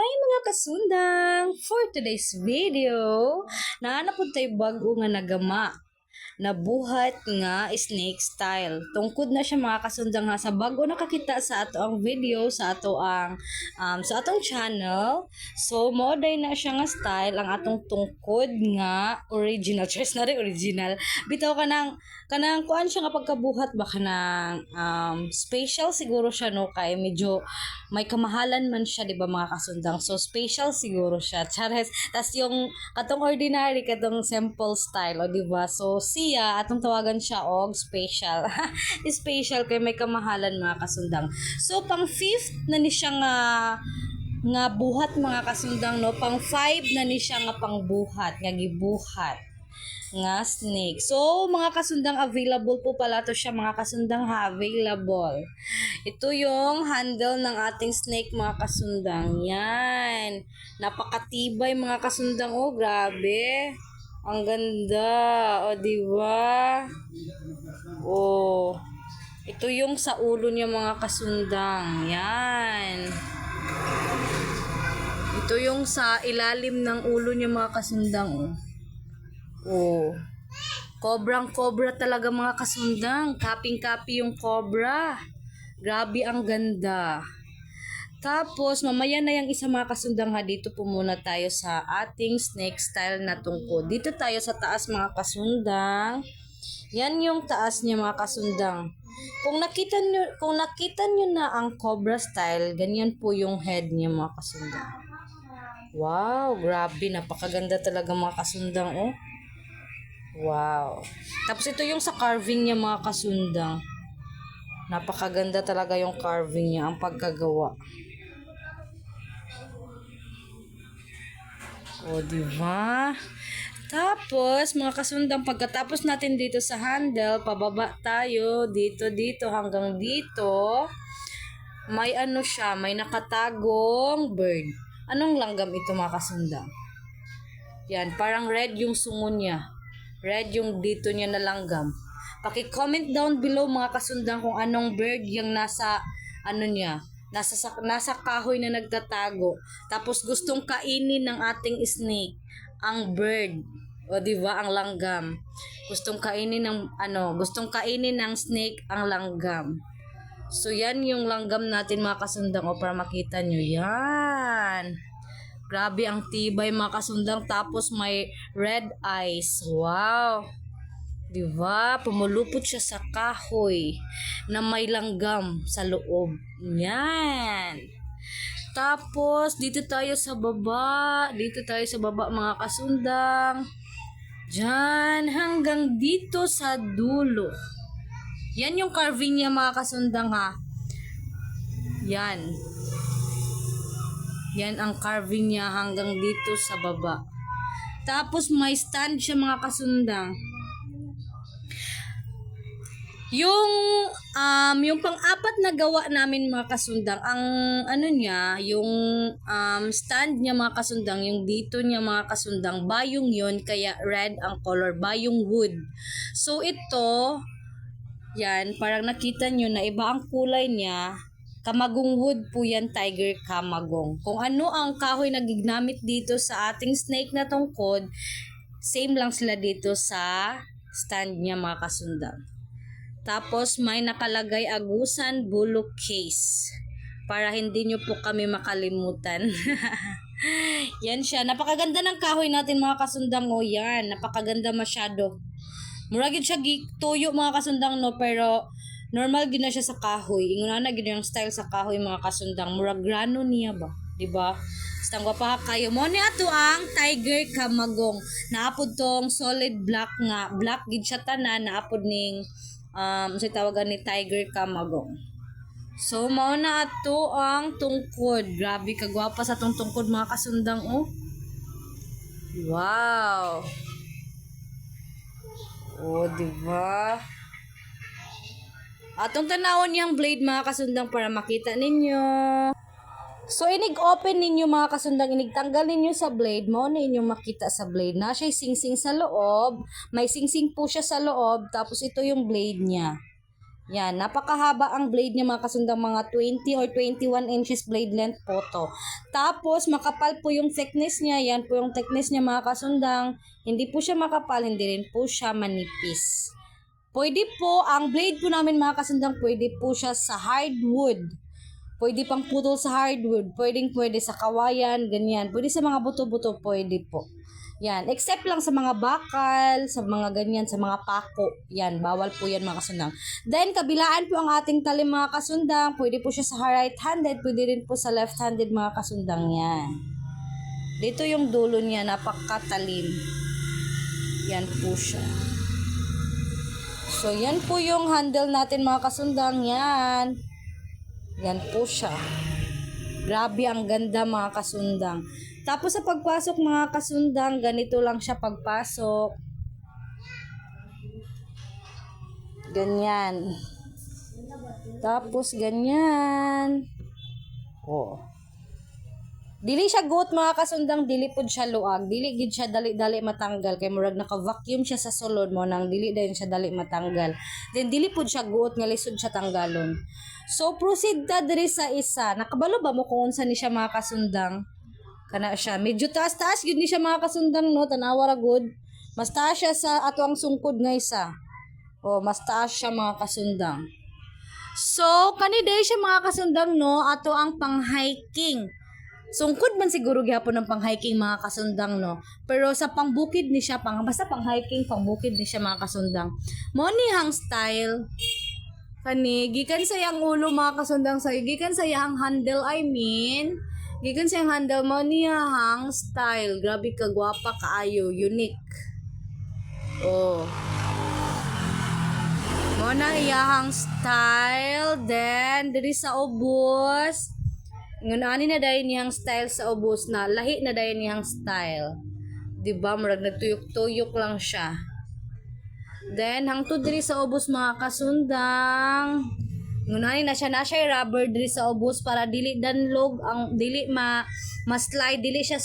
Hi mga kasundang! For today's video, naanapod tayo bago nga nagama na buhat nga snake style. Tungkod na siya mga kasundang ha, sa bago nakakita sa ato ang video sa ato ang sa atong channel. So moday na siya nga style ang atong tungkod nga original. Choice na rin original. Bitaw kanang kuan siya nga pagkabuhat ba kanang special siguro siya no, kay medyo may kamahalan man siya, di ba mga kasundang? So, special siguro siya. Chares. Tapos yung katong ordinary, katong simple style, o di ba? So, siya, atong tawagan siya og special. Special kay may kamahalan mga kasundang. So, pang fifth na ni siya nga buhat mga kasundang, no? Pang 5 na ni siya nga pangbuhat, nga gibuhat nga snake. So, mga kasundang, available po pala to siya, mga kasundang ha, available. Ito yung handle ng ating snake, mga kasundang. Yan. Napakatibay, mga kasundang. Oh, grabe. Ang ganda. O, diba? Oh. Ito yung sa ulo niya, mga kasundang. Yan. Ito yung sa ilalim ng ulo niya, mga kasundang. Oh. Oh. Cobra talaga mga kasundang. Kaping-kapi yung cobra. Grabe ang ganda. Tapos mamaya na yung isa mga kasundang ha, dito po muna tayo sa ating snake style na tungkod. Dito tayo sa taas mga kasundang. Yan yung taas niya mga kasundang. Kung nakita nyo na ang cobra style, ganyan po yung head niya mga kasundang. Wow, grabe, napakaganda talaga mga kasundang oh. Wow. Tapos ito yung sa carving niya mga kasundang. Napakaganda talaga yung carving niya, ang pagkagawa. O, diba? Tapos, mga kasundang, pagkatapos natin dito sa handle, pababa tayo, dito hanggang dito. May ano siya, may nakatagong bird. Anong langgam ito mga kasundang? Yan, parang red yung sungo niya. Red yung dito niya na langgam. Paki-comment down below mga kasundang kung anong bird yung nasa ano niya, nasa kahoy na nagtatago. Tapos gustong kainin ng ating snake ang bird. O di ba ang langgam. Gustong kainin ng snake ang langgam. So yan yung langgam natin mga kasundang o para makita nyo. Yan. Grabe ang tibay mga kasundang, tapos may red eyes. Wow. Diba? Pumulupot siya sa kahoy na may langgam sa loob. Yan. Tapos dito tayo sa baba. Dito tayo sa baba mga kasundang. Diyan hanggang dito sa dulo. Yan yung carving niya mga kasundang ha. Yan. Yan ang carving niya hanggang dito sa baba. Tapos may stand siya mga kasundang. Yung pang-apat na gawa namin mga kasundang, ang ano niya, yung stand niya mga kasundang, yung dito niya mga kasundang, bayong yun, kaya red ang color, bayong wood. So ito, yan, parang nakita nyo na iba ang kulay niya. Kamagong wood po yan, tiger kamagong. Kung ano ang kahoy na ginamit dito sa ating snake na tungkod, same lang sila dito sa stand niya mga kasundang. Tapos may nakalagay agusan bulok case para hindi nyo po kami makalimutan. Yan siya. Napakaganda ng kahoy natin mga kasundang o yan. Napakaganda masyado. Muragid siya tuyo mga kasundang no, pero normal gina siya sa kahoy. Inguna na gina yung style sa kahoy mga kasundang. Murag grano niya ba? Diba? Stang pa kayo mo ni ato ang tiger kamagong. Naapod tong solid black nga. Black gid siya tanan, naapod ning sa tawagan ni tiger kamagong. So mao na ato ang tungkod. Grabe kagwapa sa tong tungkod mga kasundang oh. Wow. Oh, diba? Atong tanawon niyang blade mga kasundang para makita ninyo. So inig-open ninyo mga kasundang, inigtanggal ninyo sa blade, mo na inyo makita sa blade na siya singsing sa loob. May singsing po siya sa loob, tapos ito yung blade niya. Yan, napakahaba ang blade niya mga kasundang, mga 20 or 21 inches blade length po to. Tapos, makapal po yung thickness niya. Yan po yung thickness niya mga kasundang. Hindi po siya makapal, hindi rin po siya manipis. Pwede po, ang blade po namin mga kasundang, pwede po siya sa hardwood. Pwede pang putol sa hardwood. Pwede sa kawayan, ganyan. Pwede sa mga buto-buto, pwede po. Yan, except lang sa mga bakal, sa mga ganyan, sa mga pako. Yan, bawal po yan mga kasundang. Then, kabilaan po ang ating talim mga kasundang. Pwede po siya sa right-handed, pwede rin po sa left-handed mga kasundang yan. Dito yung dulo niya, napakatalim. Yan po siya. So, yan po yung handle natin mga kasundang. Yan. Yan po siya. Grabe, ang ganda mga kasundang. Tapos sa pagpasok mga kasundang, ganito lang siya pagpasok. Ganyan. Tapos ganyan. Oh. Dili siya goat mga kasundang, dili pod siya luag. Dili gid siya dali-dali matanggal kay murag naka-vacuum siya sa sulod mo nang dili din siya dali matanggal. Then dili pod siya goat nga lisod siya tanggalon. So proceed ta diri sa isa. Nakabalo ba mo kung unsa ni siya mga kasundang? Kana siya. Medyo taas-taas yun ni siya mga kasundang, no? Tanawa ra good. Mas taas siya sa ato ang sungkod nga isa. O, mas taas siya mga kasundang. So, kaniday siya mga kasundang, no? Ato ang pang-hiking. Sungkod man siguro gyapon ng pang-hiking mga kasundang, no? Pero sa pangbukid ni siya, basta pang-hiking, pangbukid ni siya mga kasundang. Mo ni hang style. Kani, gikan sa yang ulo mga kasundang, sa gikan sa yang handle, I mean. Gikan siyang handle mo niya hang style. Grabe ka, gwapa, kaayo, unique. Oh. Mo na iyahang style. Then, diri sa ubos. Ngunani na dayon niyang style sa ubos na. Lahi na dayon niyang style. Diba? Murag nagtuyok-tuyok lang siya. Then, hangtod diri sa ubos mga kasundang. Ngunani na siya rubber diri sa ubos para dili danlog ang dili ma-slide dili siya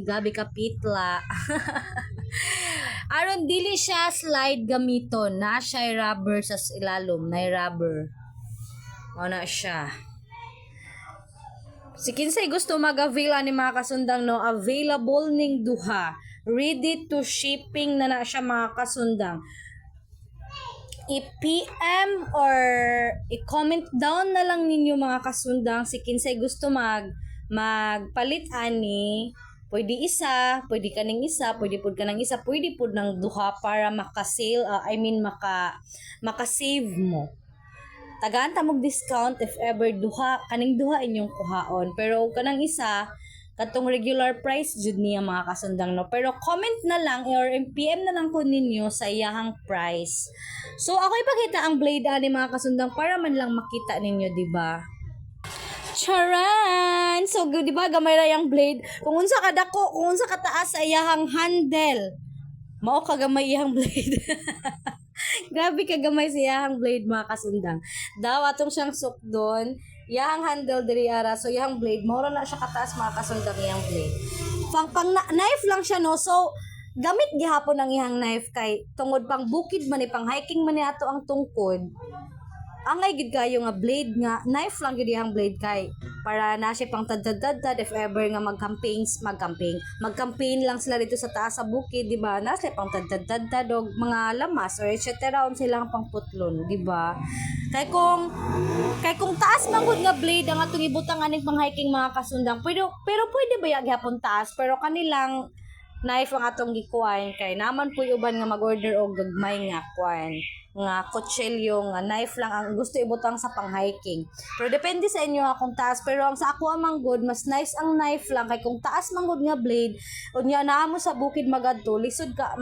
gabi ka pitla. Aron dili siya slide gamiton na siya rubber sa ilalom na rubber. Ana siya. Si kinsay gusto mag-avail ani mga kasundang, no, available ning duha. Ready to shipping na siya mga kasundang. I-PM or i-comment down na lang ninyo mga kasundang si kinsay gusto magpalit ani. Pwede isa, pwede ka ng isa, pwede pod ka ng isa, pwede pod ng duha para maka-sale, maka-save mo. Tagaan ta mag-discount if ever kaning duha inyong kuhaon. Pero kanang isa, katong regular price jud niya mga kasundang, no. Pero comment na lang or PM na lang ko ninyo sa iyahang price. So ako ipakita ang blade ani mga kasundang para man lang makita ninyo, di ba? Charan! So di ba gamay ra yang blade. Kung unsa ka dako, kung unsa ka taas sa iyahang handle, mao ka gamay iyang blade. Grabe ka gamay sa iyahang blade mga kasundang. Daw atong siyang sukdon. Yang handle diri ara, so yang blade moro na siya kataas mga kasundang yang blade. Pang knife lang siya, no. So gamit gihapon ang iyang knife kay tungod pang bukid man pang hiking man ato ang tungkod. Angay gid kayo nga blade nga knife lang gid yang blade kay para na siya pang tadtad if ever nga mag-campaign lang sila dito sa taas sa bukid, di ba? Na siya pang tadtad og mga lamas or etc. on silang pangputlon, di ba? Kay kung taas man gud nga blade ang atong ibutang aning pang hiking mga kasundang, pero pwede ba gyapon taas, pero kanilang knife ang atong gikuan kay naman puy uban nga mag-order og gagmay nga kuan nga kutsilyo nga knife lang ang gusto ibutang sa pang-hiking. Pero depende sa inyo kung taas, pero ang sa ako amang good mas nice ang knife lang kay kung taas man gud nga blade unya naa mo sa bukid magadto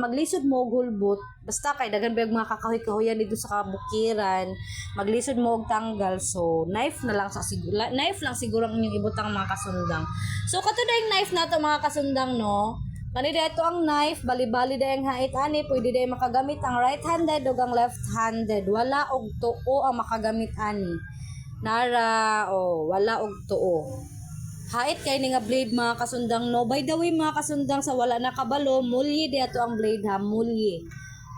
maglisod mo og hulbot basta kay daghan ba mga kakahoy-kahoyan dito sa kabukiran maglisod mo og tanggal, so knife lang siguro ang inyong ibutang mga kasundang. So kato yung knife nato mga kasundang, no. Kanina ito ang knife, bali-bali dayang hait ani, pwede dayang makagamit ang right-handed o ang left-handed. Wala og tuo ang makagamit ani. Wala og tuo. Hait kay ni nga blade mga kasundang, no. By the way mga kasundang, sa wala nakabalo, mulye di ato ang blade ha, mulye.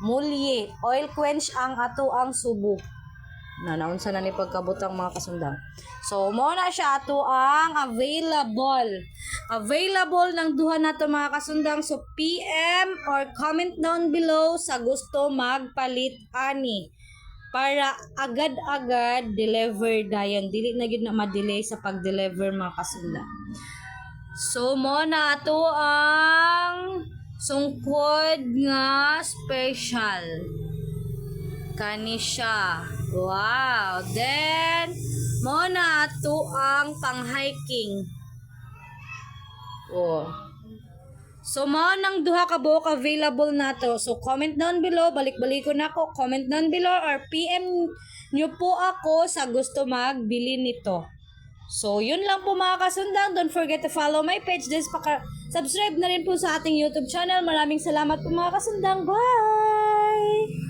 Mulye, oil quench ang ato ang subo. Naunsa na ni pagkabutang mga kasundang. So, mo na siya ato ang available. Available ng duha na to mga kasundang. So, PM or comment down below sa gusto magpalit ani. Para agad-agad deliver dayon. Dili na gid na ma-delay sa pag-deliver mga kasundang. So, mo na ato ang sungkod nga special. Kani siya. Wow. Then, mo na ato ang pang-hiking. Oh. So, mo nang duha ka buok available na to. So, comment down below. Balik-balik ko na ako. Comment down below or PM nyo po ako sa gusto magbili nito. So, yun lang po mga kasundang. Don't forget to follow my page. Subscribe na rin po sa ating YouTube channel. Maraming salamat po mga kasundang. Bye!